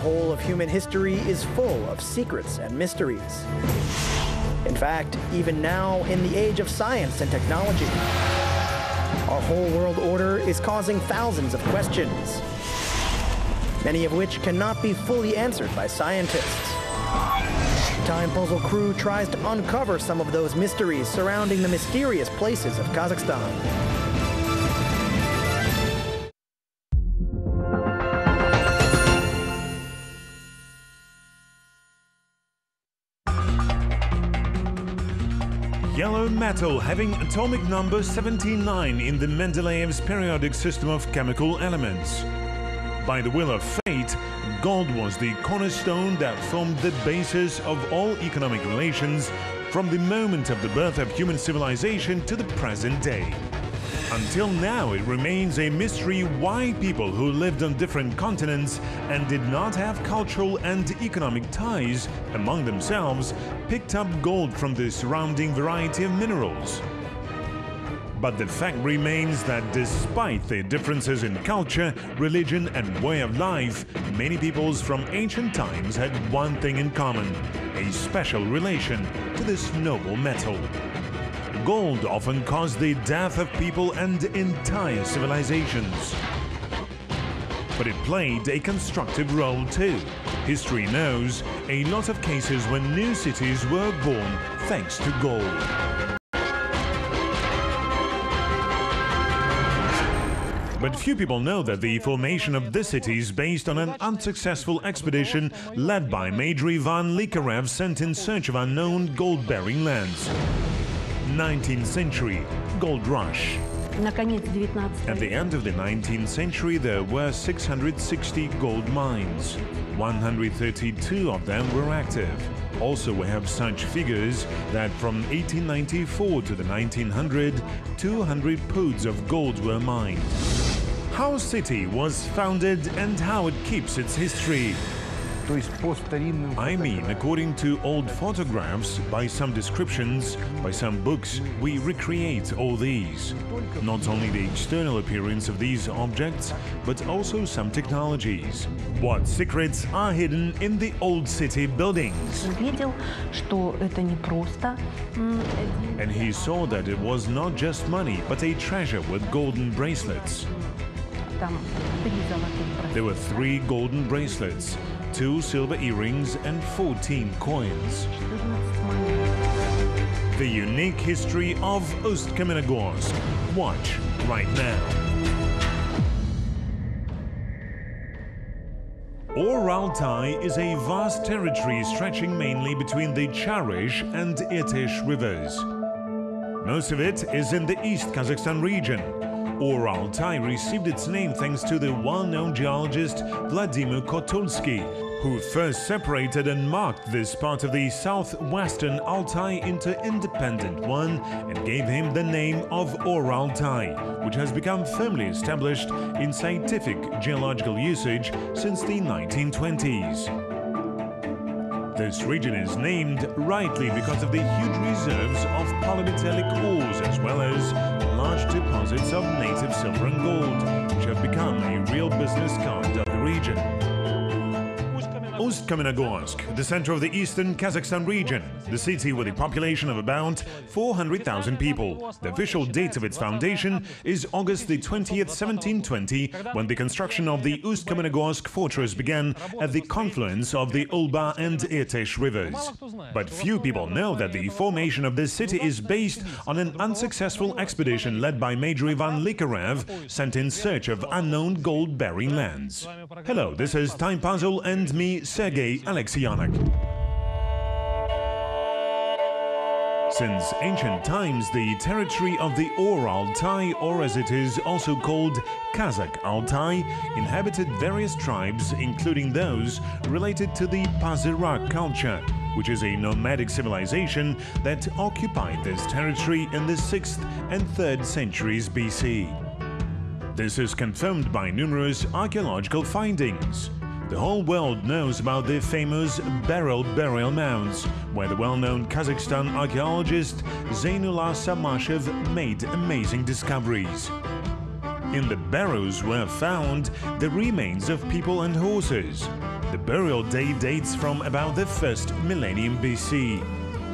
whole of human history is full of secrets and mysteries. In fact, even now, in the age of science and technology, our whole world order is causing thousands of questions, many of which cannot be fully answered by scientists. Time Puzzle Crew tries to uncover some of those mysteries surrounding the mysterious places of Kazakhstan. Yellow metal having atomic number 79 in the Mendeleev's periodic system of chemical elements. By the will of fate, gold was the cornerstone that formed the basis of all economic relations from the moment of the birth of human civilization to the present day. Until now, it remains a mystery why people who lived on different continents and did not have cultural and economic ties among themselves picked up gold from the surrounding variety of minerals. But the fact remains that despite their differences in culture, religion and way of life, many peoples from ancient times had one thing in common: a special relation to this noble metal. Gold often caused the death of people and entire civilizations. But it played a constructive role too. History knows a lot of cases when new cities were born thanks to gold. But few people know that the formation of this city is based on an unsuccessful expedition led by Major Ivan Likarev sent in search of unknown gold-bearing lands. 19th century gold rush. At the end of the 19th century, there were 660 gold mines. 132 of them were active. Also, we have such figures that from 1894 to the 1900, 200 pods of gold were mined. How city was founded and how it keeps its history. I mean, according to old photographs, by some descriptions, by some books, we recreate all these. Not only the external appearance of these objects, but also some technologies. What secrets are hidden in the old city buildings? And he saw that it was not just money, but a treasure with golden bracelets. There were 3 golden bracelets, 2 silver earrings and 14 coins. The unique history of Ust-Kamenogorsk. Watch right now. Ore Altai is a vast territory stretching mainly between the Charish and Irtysh rivers. Most of it is in the East Kazakhstan region. Ore Altai received its name thanks to the well-known geologist Vladimir Kotulsky, who first separated and marked this part of the southwestern Altai into independent one and gave him the name of Ore Altai, which has become firmly established in scientific geological usage since the 1920s. This region is named rightly because of the huge reserves of polymetallic ores as well as large deposits of native silver and gold, which have become a real business card of the region. Ust-Kamenogorsk, the center of the eastern Kazakhstan region, the city with a population of about 400,000 people. The official date of its foundation is August the 20th, 1720, when the construction of the Ust-Kamenogorsk fortress began at the confluence of the Ulba and Irtysh rivers. But few people know that the formation of this city is based on an unsuccessful expedition led by Major Ivan Likarev, sent in search of unknown gold-bearing lands. Hello, this is Time Puzzle and me, Sergei Alexeyanak. Since ancient times, the territory of the Ore Altai, or as it is also called Kazakh Altai, inhabited various tribes, including those related to the Pazyrak culture, which is a nomadic civilization that occupied this territory in the 6th and 3rd centuries BC. This is confirmed by numerous archaeological findings. The whole world knows about the famous burial mounds, where the well-known Kazakhstan archaeologist Zainullah Samashev made amazing discoveries. In the barrows were found the remains of people and horses. The burial date dates from about the 1st millennium BC.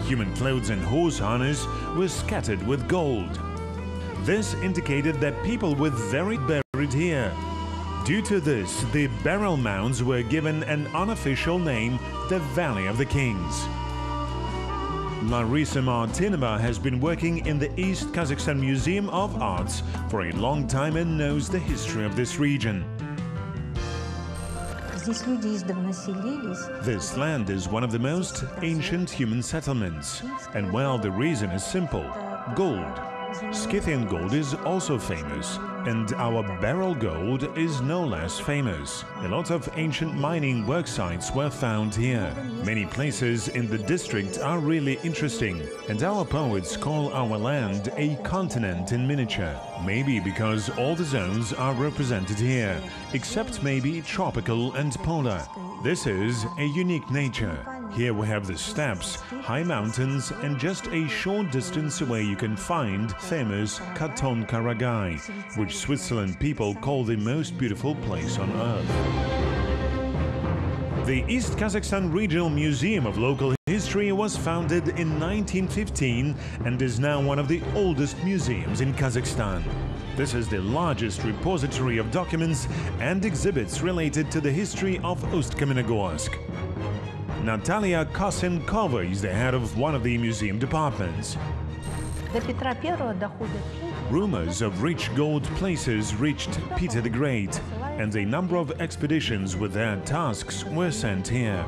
Human clothes and horse harness were scattered with gold. This indicated that people were buried here. Due to this, the burial mounds were given an unofficial name, the Valley of the Kings. Larissa Martinova has been working in the East Kazakhstan Museum of Arts for a long time and knows the history of this region. This land is one of the most ancient human settlements, and well, the reason is simple: gold. Scythian gold is also famous, and our beryl gold is no less famous. A lot of ancient mining work sites were found here. Many places in the district are really interesting, and our poets call our land a continent in miniature. Maybe because all the zones are represented here, except maybe tropical and polar. This is a unique nature. Here we have the steppes, high mountains, and just a short distance away you can find famous Katon Karagai, which Switzerland people call the most beautiful place on earth. The East Kazakhstan Regional Museum of Local History was founded in 1915 and is now one of the oldest museums in Kazakhstan. This is the largest repository of documents and exhibits related to the history of Ust-Kamenogorsk. Natalia Kosenkova is the head of one of the museum departments. Rumors of rich gold places reached Peter the Great, and a number of expeditions with their tasks were sent here.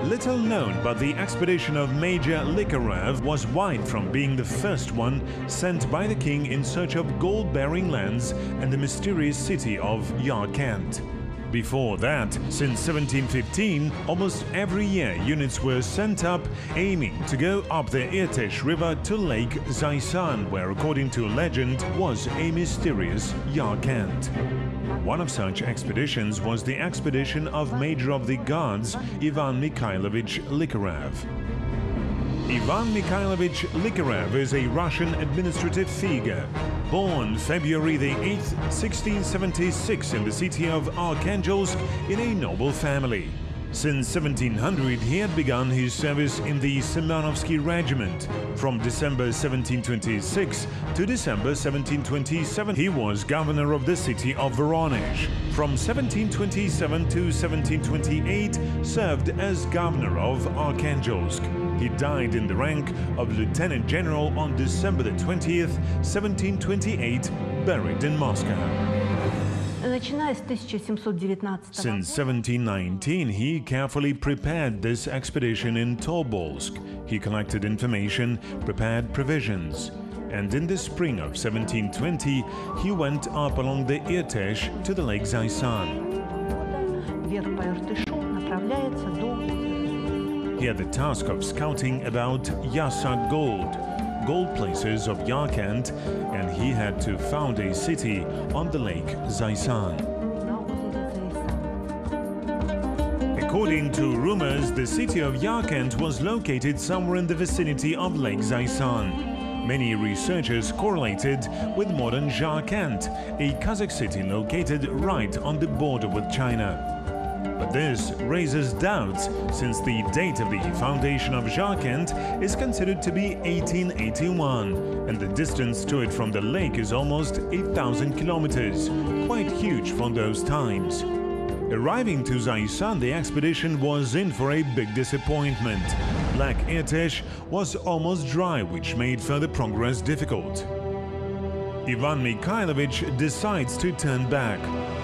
Little known, but the expedition of Major Likarev was wide from being the first one sent by the king in search of gold-bearing lands and the mysterious city of Yarkent. Before that, since 1715, almost every year units were sent up aiming to go up the Irtysh River to Lake Zaysan, where according to legend was a mysterious Yarkent. One of such expeditions was the expedition of Major of the Guards Ivan Mikhailovich Likarev. Ivan Mikhailovich Likarev is a Russian administrative figure, born February the 8th, 1676 in the city of Arkhangelsk in a noble family. Since 1700 he had begun his service in the Semenovsky regiment. From December 1726 to December 1727 he was governor of the city of Voronezh. From 1727 to 1728 served as governor of Arkhangelsk. He died in the rank of lieutenant general on December the 20th, 1728, buried in Moscow. Since 1719, he carefully prepared this expedition in Tobolsk. He collected information, prepared provisions. And in the spring of 1720, he went up along the Irtysh to the Lake Zaysan. He had the task of scouting about Yasak gold places of Yarkent, and he had to found a city on the Lake Zaysan. According to rumors, the city of Yarkent was located somewhere in the vicinity of Lake Zaysan. Many researchers correlated with modern Jarkent, a Kazakh city located right on the border with China. But this raises doubts, since the date of the foundation of Jarkent is considered to be 1881, and the distance to it from the lake is almost 8,000 kilometers, quite huge for those times. Arriving to Zaysan, the expedition was in for a big disappointment. Black Irtysh was almost dry, which made further progress difficult. Ivan Mikhailovich decides to turn back.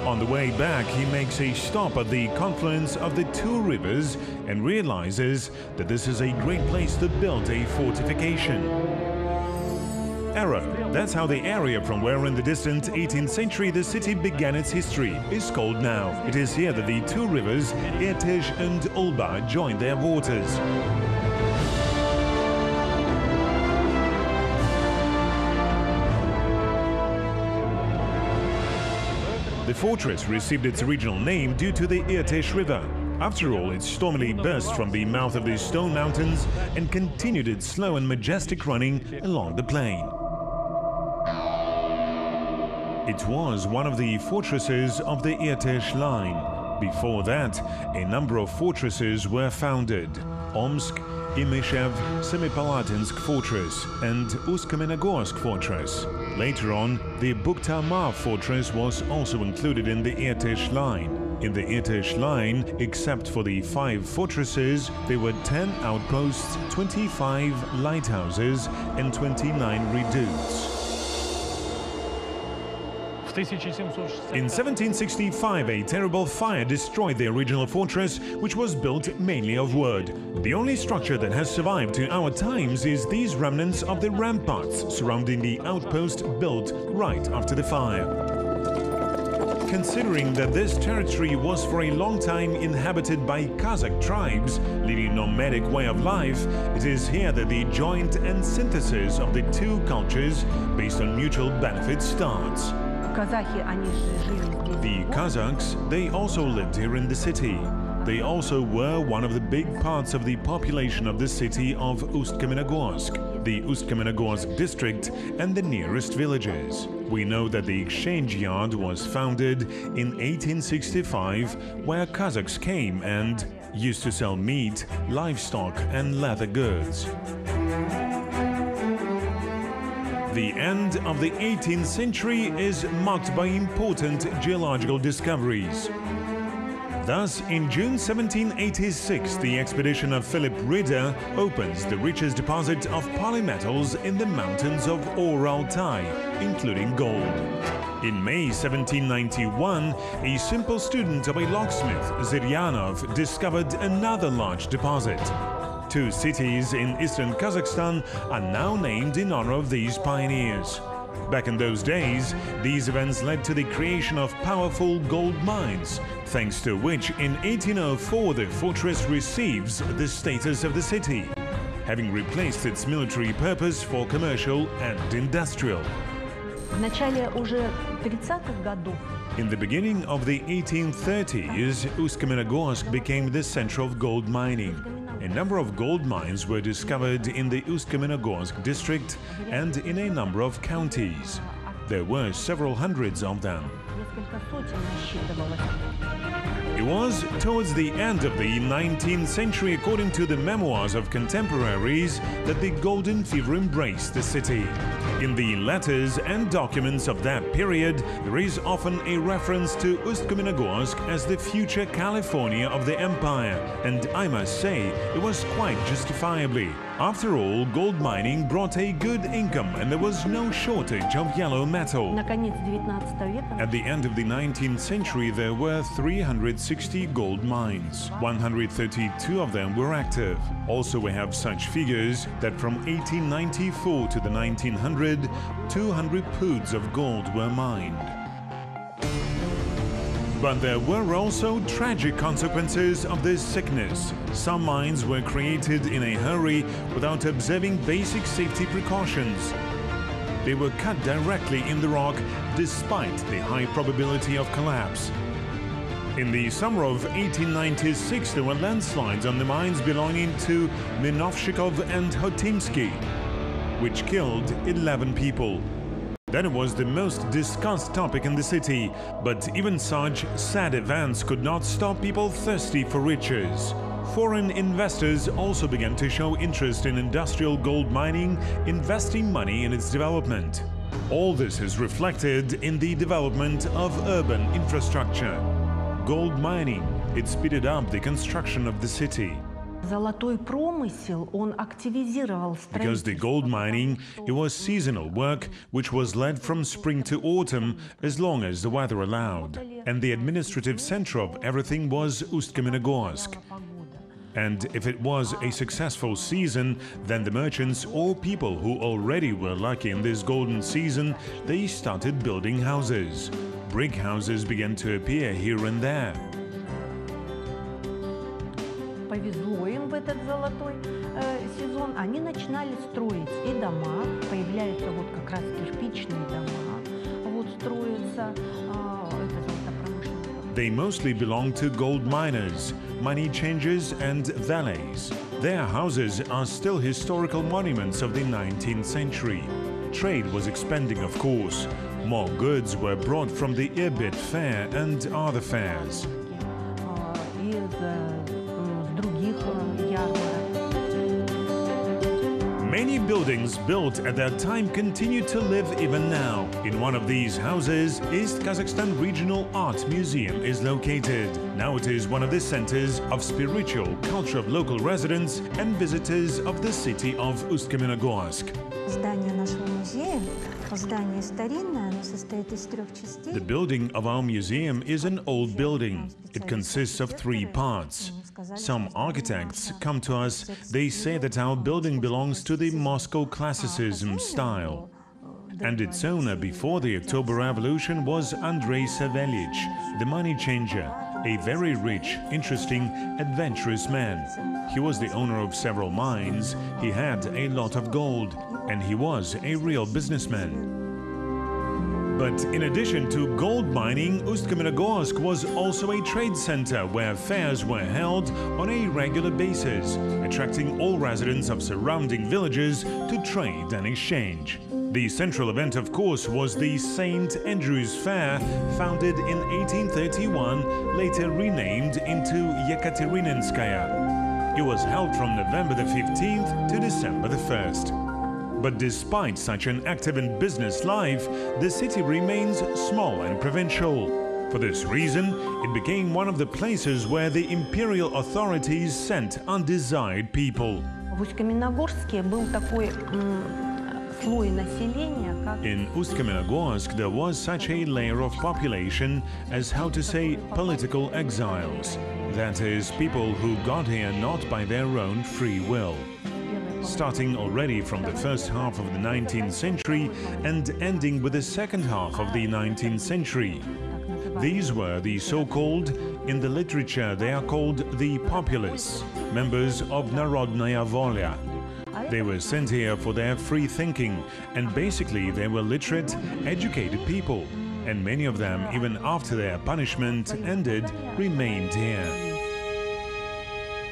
On the way back, he makes a stop at the confluence of the two rivers and realizes that this is a great place to build a fortification. Error. That's how the area from where in the distant 18th century the city began its history is called now. It is here that the two rivers, Irtysh and Ulba, join their waters. The fortress received its original name due to the Irtysh River. After all, it stormily burst from the mouth of the Stone Mountains and continued its slow and majestic running along the plain. It was one of the fortresses of the Irtysh line. Before that, a number of fortresses were founded: Omsk, Imyshev, Semipalatinsk Fortress and Ust-Kamenogorsk Fortress. Later on, the Bukhtarma Fortress was also included in the Irtysh line. In the Irtysh line, except for the 5 fortresses, there were 10 outposts, 25 lighthouses and 29 redoubts. In 1765, a terrible fire destroyed the original fortress, which was built mainly of wood. The only structure that has survived to our times is these remnants of the ramparts surrounding the outpost built right after the fire. Considering that this territory was for a long time inhabited by Kazakh tribes, leading a nomadic way of life, it is here that the joint and synthesis of the two cultures based on mutual benefit starts. The Kazakhs, they also lived here in the city. They also were one of the big parts of the population of the city of Ust-Kamenogorsk, the Ust-Kamenogorsk district and the nearest villages. We know that the exchange yard was founded in 1865, where Kazakhs came and used to sell meat, livestock and leather goods. The end of the 18th century is marked by important geological discoveries. Thus, in June 1786, the expedition of Philip Ritter opens the richest deposit of polymetals in the mountains of Ore Altai, including gold. In May 1791, a simple student of a locksmith, Ziryanov, discovered another large deposit. 2 cities in eastern Kazakhstan are now named in honor of these pioneers. Back in those days, these events led to the creation of powerful gold mines, thanks to which in 1804 the fortress receives the status of the city, having replaced its military purpose for commercial and industrial. In the beginning of the 1830s, Ust-Kamenogorsk became the center of gold mining. A number of gold mines were discovered in the Ust-Kamenogorsk district and in a number of counties. There were several hundreds of them. It was towards the end of the 19th century, according to the memoirs of contemporaries, that the golden fever embraced the city. In the letters and documents of that period, there is often a reference to Ust-Kamenogorsk as the future California of the empire, and I must say, it was quite justifiably. After all, gold mining brought a good income and there was no shortage of yellow metal. At the end of the 19th century, there were 360 gold mines. 132 of them were active. Also, we have such figures that from 1894 to the 1900, 200 poods of gold were mined. But there were also tragic consequences of this sickness. Some mines were created in a hurry without observing basic safety precautions. They were cut directly in the rock despite the high probability of collapse. In the summer of 1896, there were landslides on the mines belonging to Minovshikov and Hotimsky, which killed 11 people. Then it was the most discussed topic in the city, but even such sad events could not stop people thirsty for riches. Foreign investors also began to show interest in industrial gold mining, investing money in its development. All this is reflected in the development of urban infrastructure. Gold mining, it speeded up the construction of the city. Because the gold mining, it was seasonal work which was led from spring to autumn as long as the weather allowed. And the administrative center of everything was Ust-Kamenogorsk. And if it was a successful season, then the merchants or people who already were lucky in this golden season, they started building houses. Brick houses began to appear here and there. Повезло им в этот золотой сезон, они начинали строить и дома, появляются вот как раз кирпичные дома, вот строятся, это золотопромышленные. They mostly belong to gold miners, money changers and valets. Their houses are still historical monuments of the 19th century. Trade was expanding, of course. More goods were brought from the Irbit fair and other fairs. buildings built at that time continue to live even now. In one of these houses, East Kazakhstan Regional Art Museum is located. Now it is one of the centers of spiritual culture of local residents and visitors of the city of Ust-Kamenogorsk. The building of our museum is an old building. It consists of 3 parts. Some architects come to us, they say that our building belongs to the Moscow classicism style. And its owner before the October Revolution was Andrei Savelich, the money changer, a very rich, interesting, adventurous man. He was the owner of several mines, he had a lot of gold, and he was a real businessman. But in addition to gold mining, Ust-Kamenogorsk was also a trade center where fairs were held on a regular basis, attracting all residents of surrounding villages to trade and exchange. The central event, of course, was the St. Andrew's Fair, founded in 1831, later renamed into Yekaterinenskaya. It was held from November the 15th to December the 1st. But despite such an active and business life, the city remains small and provincial. For this reason, it became one of the places where the imperial authorities sent undesired people. In Ust-Kamenogorsk, there was such a layer of population as, how to say, political exiles. That is, people who got here not by their own free will. Starting already from the first half of the 19th century and ending with the second half of the 19th century. These were the so-called, in the literature they are called the populists, members of Narodnaya Volya. They were sent here for their free thinking, and basically they were literate, educated people, and many of them, even after their punishment ended, remained here.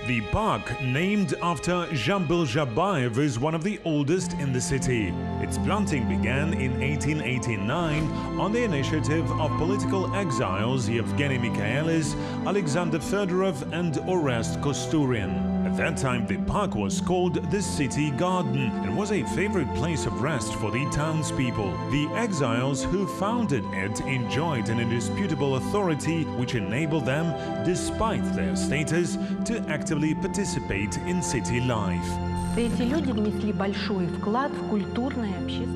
The park, named after Zhambyl Zhabayev, is one of the oldest in the city. Its planting began in 1889 on the initiative of political exiles Yevgeny Mikhailis, Alexander Fedorov and Orest Kosturin. At that time, the park was called the City Garden and was a favorite place of rest for the townspeople. The exiles who founded it enjoyed an indisputable authority which enabled them, despite their status, to actively participate in city life.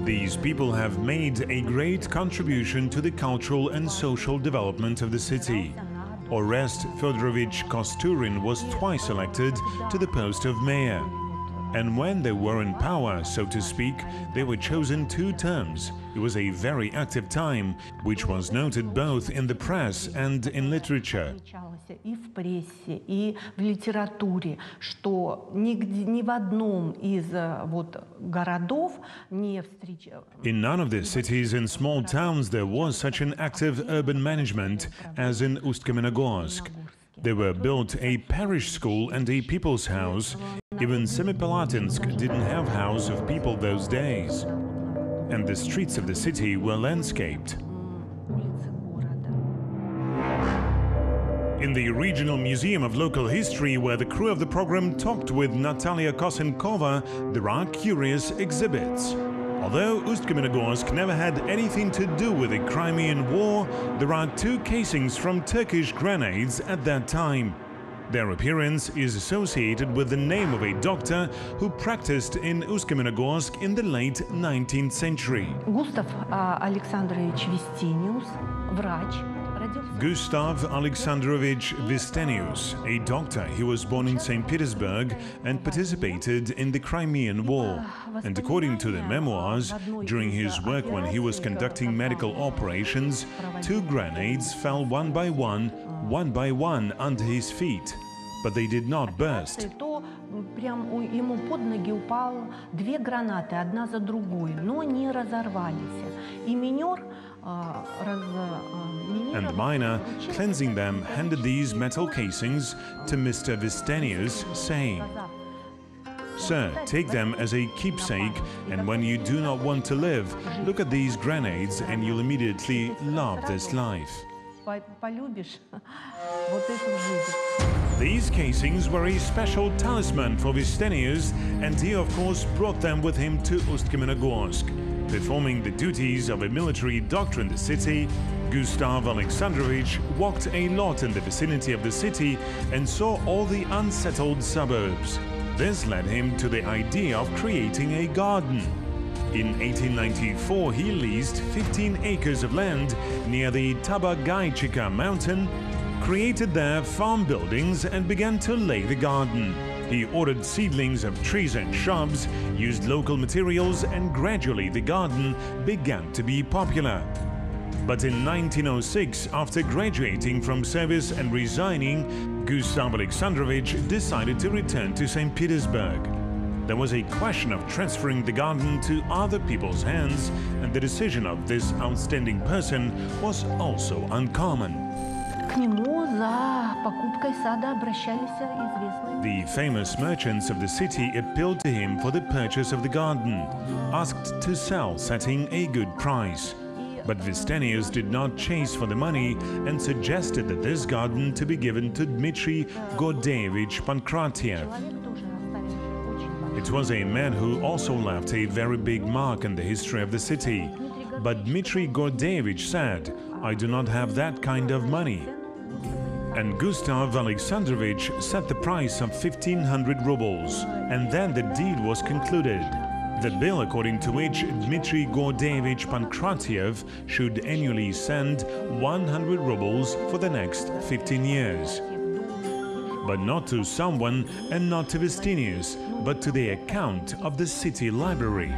These people have made a great contribution to the cultural and social development of the city. Orest Fedorovich Kosturin was twice elected to the post of mayor. And when they were in power, so to speak, they were chosen 2 terms. It was a very active time, which was noted both in the press and in literature. In none of the cities and small towns there was such an active urban management as in Ust-Kamenogorsk. There were built a parish school and a people's house. Even Semipalatinsk didn't have house of people those days. And the streets of the city were landscaped. In the Regional Museum of Local History, where the crew of the program talked with Natalia Kosenkova, there are curious exhibits. Although Ust-Kamenogorsk never had anything to do with the Crimean War, there are 2 casings from Turkish grenades at that time. Their appearance is associated with the name of a doctor who practiced in Ust-Kamenogorsk in the late 19th century. Gustav Alexandrovich Vistenius, врач. Gustav Alexandrovich Vistenius, a doctor, he was born in St. Petersburg and participated in the Crimean War. And according to the memoirs, during his work when he was conducting medical operations, 2 grenades fell one by one under his feet, but they did not burst. Прям ему под ноги упало 2 гранаты, одна за другой, но не разорвались. И минер And the miner, cleansing them, handed these metal casings to Mr. Vistenius, saying, "Sir, take them as a keepsake, and when you do not want to live, look at these grenades and you'll immediately love this life." These casings were a special talisman for Vistenius, and he of course brought them with him to Ust-Kamenogorsk. Performing the duties of a military doctor in the city, Gustav Alexandrovich walked a lot in the vicinity of the city and saw all the unsettled suburbs. This led him to the idea of creating a garden. In 1894, he leased 15 acres of land near the Tabagaichika mountain, created there farm buildings and began to lay the garden. He ordered seedlings of trees and shrubs, used local materials, and gradually the garden began to be popular. But in 1906, after graduating from service and resigning, Gustav Alexandrovich decided to return to St. Petersburg. There was a question of transferring the garden to other people's hands, and the decision of this outstanding person was also uncommon. The famous merchants of the city appealed to him for the purchase of the garden, asked to sell, setting a good price. But Vistenius did not chase for the money and suggested that this garden to be given to Dmitry Gordeevich Pankratiev. It was a man who also left a very big mark in the history of the city. But Dmitry Gordeevich said, "I do not have that kind of money." And Gustav Alexandrovich set the price of 1,500 rubles, and then the deal was concluded. The bill according to which Dmitry Gordeevich Pankratiev should annually send 100 rubles for the next 15 years. But not to someone and not to Vistenius, but to the account of the city library.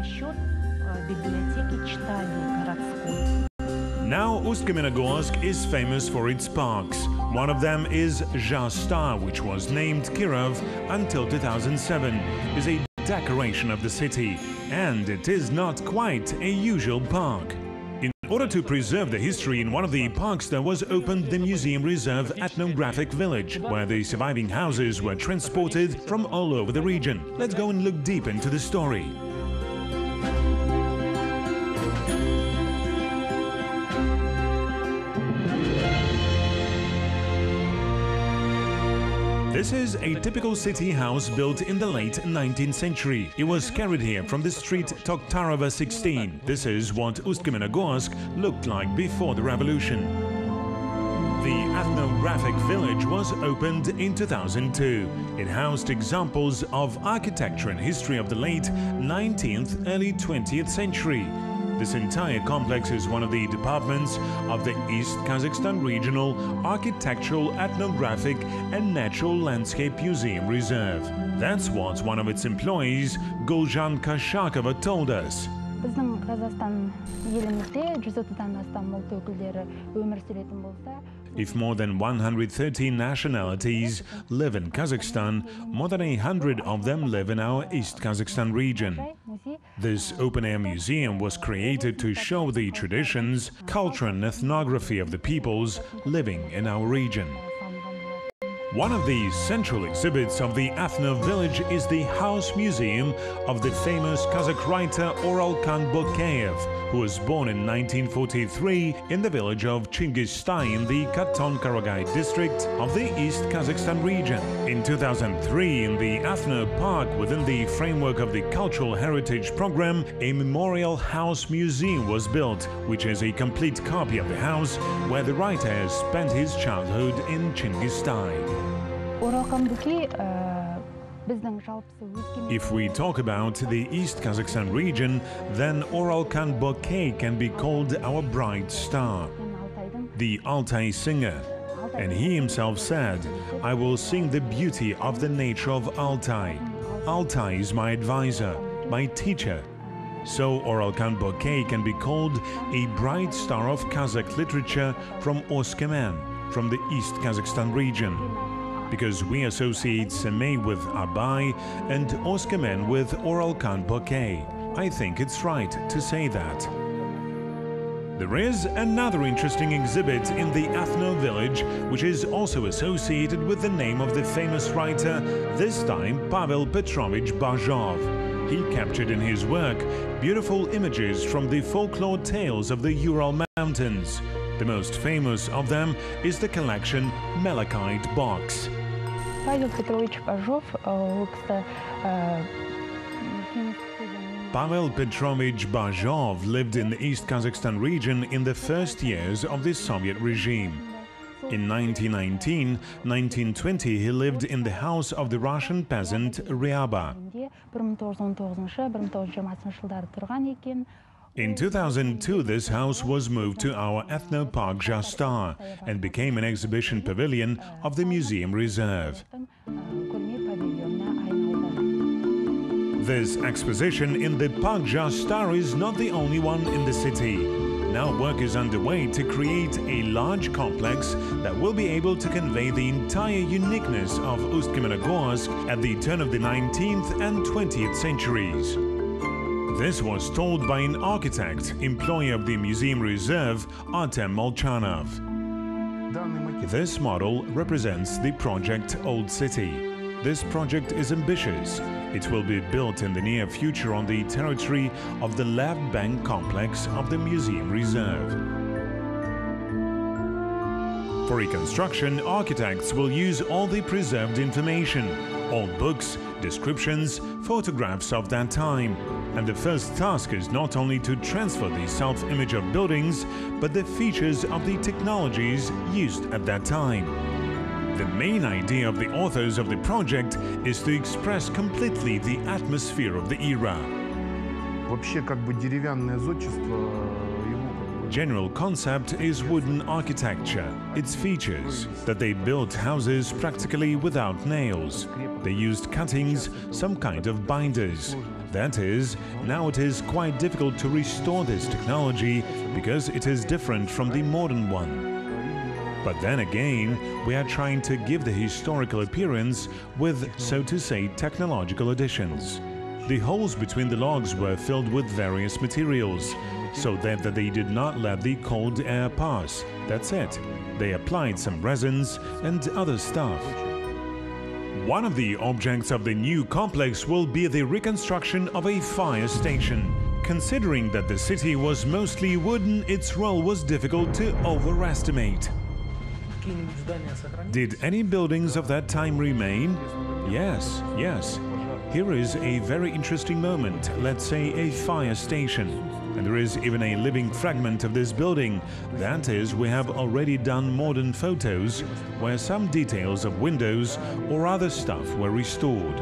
Now Ust-Kamenogorsk is famous for its parks. One of them is Zhasta, which was named Kirov until 2007, is a decoration of the city, and it is not quite a usual park. In order to preserve the history in one of the parks, there was opened the Museum Reserve Ethnographic Village, where the surviving houses were transported from all over the region. Let's go and look deep into the story. This is a typical city house built in the late 19th century. It was carried here from the street Tokhtarova 16. This is what Ust-Kamenogorsk looked like before the revolution. The ethnographic village was opened in 2002. It housed examples of architecture and history of the late 19th, early 20th century. This entire complex is one of the departments of the East Kazakhstan Regional Architectural, Ethnographic and Natural Landscape Museum Reserve. That's what one of its employees, Gulzhan Kashakova, told us. If more than 130 nationalities live in Kazakhstan, more than 100 of them live in our East Kazakhstan region. This open-air museum was created to show the traditions, culture and ethnography of the peoples living in our region. One of the central exhibits of the Ethno village is the house museum of the famous Kazakh writer Ore Altai, who was born in 1943 in the village of Chingizstai in the Katon-Karagay district of the East Kazakhstan region. In 2003, in the Ethno Park, within the framework of the Cultural Heritage Program, a memorial house museum was built, which is a complete copy of the house where the writer spent his childhood in Chingizstai. If we talk about the East Kazakhstan region, then Ore Altai can be called our bright star, the Altai singer. And he himself said, "I will sing the beauty of the nature of Altai. Altai is my advisor, my teacher." So Ore Altai can be called a bright star of Kazakh literature from Ust-Kamen, from the East Kazakhstan region. Because we associate Semey with Abai and Ust-Kamen with Ore Altai. I think it's right to say that. There is another interesting exhibit in the Ethno village, which is also associated with the name of the famous writer, this time Pavel Petrovich Bazhov. He captured in his work beautiful images from the folklore tales of the Ural Mountains. The most famous of them is the collection Malachite Box. Pavel Petrovich Bajov lived in the East Kazakhstan region in the first years of the Soviet regime. In 1919-1920 he lived in the house of the Russian peasant Ryaba. In 2002 this house was moved to our ethno-park Jastar and became an exhibition pavilion of the museum reserve. This exposition in the Park Jastar is not the only one in the city. Now work is underway to create a large complex that will be able to convey the entire uniqueness of Ust-Kamenogorsk at the turn of the 19th and 20th centuries. This was told by an architect, employee of the museum reserve, Artem Molchanov. This model represents the project Old City. This project is ambitious. It will be built in the near future on the territory of the Left Bank complex of the museum reserve. For reconstruction, architects will use all the preserved information, old books, descriptions, photographs of that time. And the first task is not only to transfer the self-image of buildings, but the features of the technologies used at that time. The main idea of the authors of the project is to express completely the atmosphere of the era. General concept is wooden architecture. Its features that they built houses practically without nails. They used cuttings, some kind of binders. That is, now it is quite difficult to restore this technology because it is different from the modern one. But then again, we are trying to give the historical appearance with, so to say, technological additions. The holes between the logs were filled with various materials, so that they did not let the cold air pass. That's it. They applied some resins and other stuff. One of the objects of the new complex will be the reconstruction of a fire station. Considering that the city was mostly wooden, its role was difficult to overestimate. Did any buildings of that time remain? Yes. Here is a very interesting moment, let's say a fire station. And there is even a living fragment of this building. That is, we have already done modern photos where some details of windows or other stuff were restored.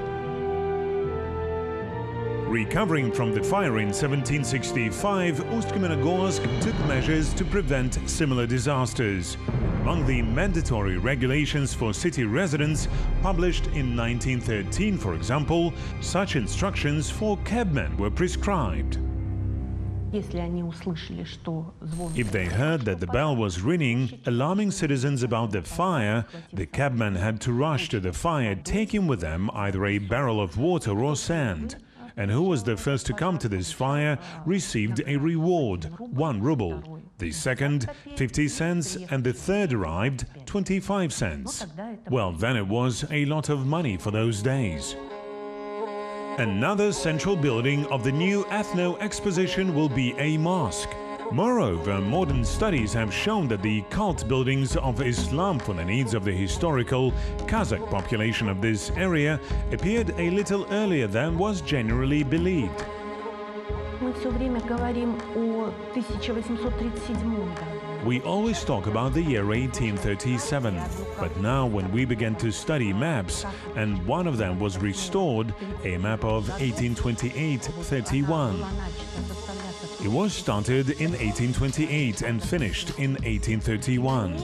Recovering from the fire in 1765, Ust-Kamenogorsk took measures to prevent similar disasters. Among the mandatory regulations for city residents published in 1913, for example, such instructions for cabmen were prescribed. If they heard that the bell was ringing, alarming citizens about the fire, the cabmen had to rush to the fire, taking with them either a barrel of water or sand. And who was the first to come to this fire received a reward, 1 ruble. The second, 50 cents, and the third arrived, 25 cents. Well, then it was a lot of money for those days. Another central building of the new Ethno exposition will be a mosque. Moreover, modern studies have shown that the cult buildings of Islam for the needs of the historical Kazakh population of this area appeared a little earlier than was generally believed. We always talk about the year 1837, but now when we began to study maps, and one of them was restored, a map of 1828-31. It was started in 1828 and finished in 1831.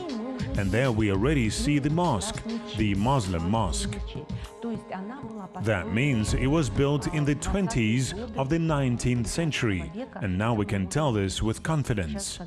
And there we already see the mosque, the Muslim mosque. That means it was built in the 20s of the 19th century, and now we can tell this with confidence.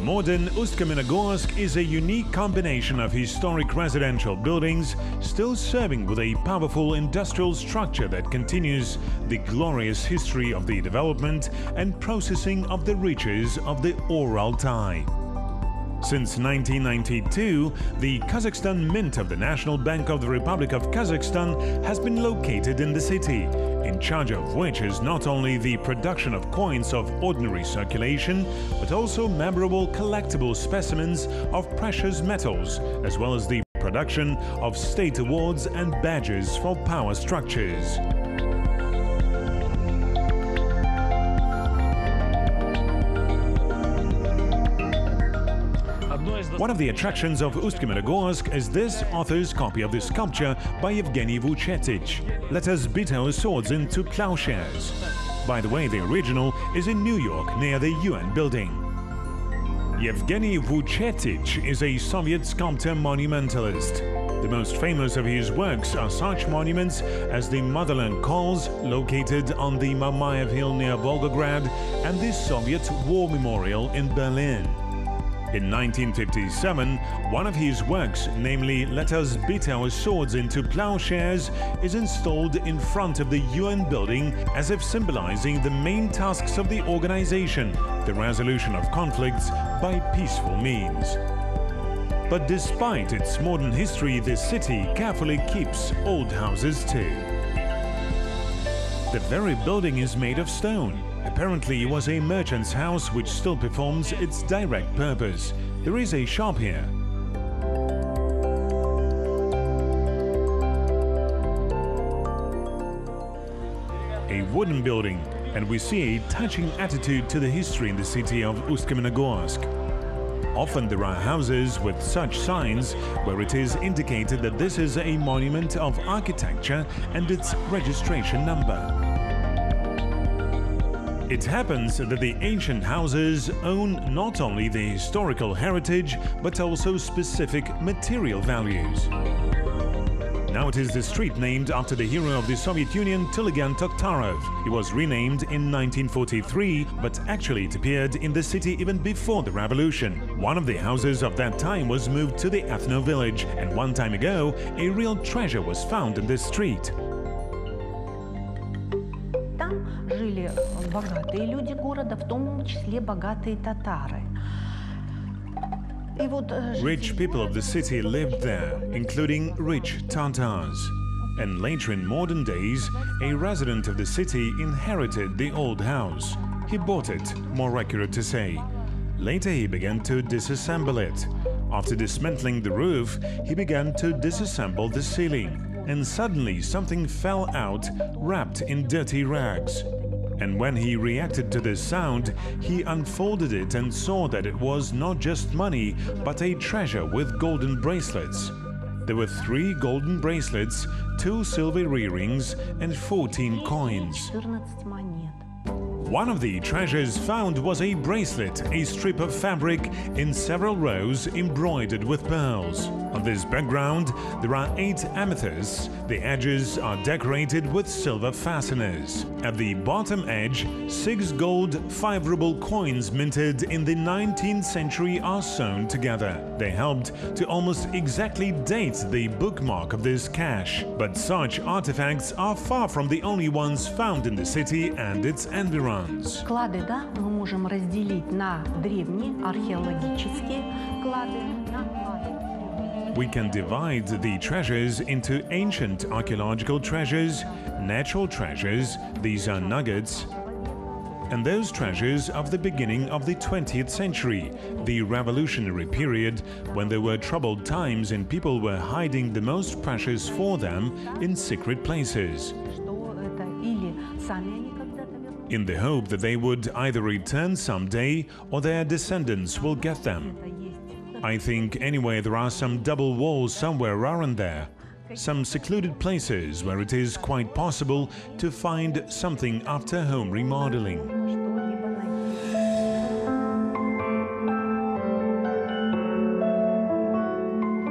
Modern Ust-Kamenogorsk is a unique combination of historic residential buildings, still serving with a powerful industrial structure that continues the glorious history of the development and processing of the riches of the Ore Altai. Since 1992, the Kazakhstan Mint of the National Bank of the Republic of Kazakhstan has been located in the city, in charge of which is not only the production of coins of ordinary circulation, but also memorable collectible specimens of precious metals, as well as the production of state awards and badges for power structures. One of the attractions of Ust-Kamenogorsk is this author's copy of the sculpture by Yevgeny Vuchetich. Let us beat our swords into plowshares. By the way, the original is in New York, near the UN building. Yevgeny Vuchetich is a Soviet sculptor-monumentalist. The most famous of his works are such monuments as the Motherland Calls, located on the Mamayev Hill near Volgograd, and the Soviet War Memorial in Berlin. In 1957, one of his works, namely Let Us Beat Our Swords into Plowshares, is installed in front of the UN building as if symbolizing the main tasks of the organization, the resolution of conflicts by peaceful means. But despite its modern history, the city carefully keeps old houses too. The very building is made of stone. Apparently, it was a merchant's house which still performs its direct purpose. There is a shop here. A wooden building, and we see a touching attitude to the history in the city of Ust-Kamenogorsk. Often there are houses with such signs where it is indicated that this is a monument of architecture and its registration number. It happens that the ancient houses own not only the historical heritage, but also specific material values. Now it is the street named after the hero of the Soviet Union, Tiligan Toktarov. He was renamed in 1943, but actually it appeared in the city even before the revolution. One of the houses of that time was moved to the ethno village, and one time ago, a real treasure was found in this street. Жили богатые люди города, в том числе богатые татары. Rich people of the city lived there, including rich Tatars. And later in modern days, a resident of the city inherited the old house. He bought it, more accurate to say. Later he began to disassemble it. After dismantling the roof, he began to disassemble the ceiling. And suddenly something fell out, wrapped in dirty rags. And when he reacted to this sound, he unfolded it and saw that it was not just money, but a treasure with golden bracelets. There were 3 golden bracelets, 2 silver earrings, and 14 coins. One of the treasures found was a bracelet, a strip of fabric in several rows embroidered with pearls. On this background, there are 8 amethysts. The edges are decorated with silver fasteners. At the bottom edge, 6 gold 5 ruble coins minted in the 19th century are sewn together. They helped to almost exactly date the bookmark of this cache. But such artifacts are far from the only ones found in the city and its environs. Клады, да, мы можем разделить на древние археологические клады, на клады. We can divide the treasures into ancient archaeological treasures, natural treasures, these are nuggets, and those treasures of the beginning of the 20th century, the revolutionary period when there were troubled times and people were hiding the most precious for them in secret places, in the hope that they would either return someday or their descendants will get them. I think anyway there are some double walls somewhere around there, some secluded places where it is quite possible to find something after home remodeling.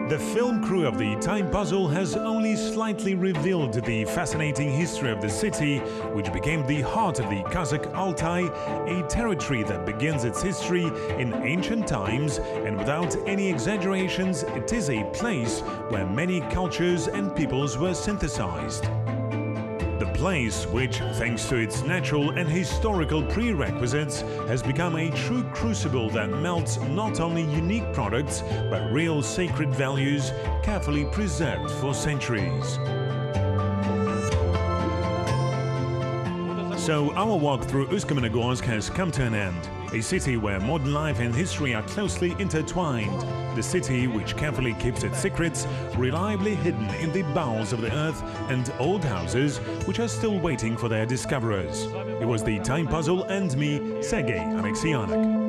The film crew of the Time Puzzle has only slightly revealed the fascinating history of the city, which became the heart of the Kazakh Altai, a territory that begins its history in ancient times, and without any exaggerations, it is a place where many cultures and peoples were synthesized. The place which, thanks to its natural and historical prerequisites, has become a true crucible that melts not only unique products, but real sacred values carefully preserved for centuries. So our walk through Ust-Kamenogorsk has come to an end. A city where modern life and history are closely intertwined. The city which carefully keeps its secrets, reliably hidden in the bowels of the earth, and old houses which are still waiting for their discoverers. It was the Time Puzzle and me, Sergei Alexeyanak.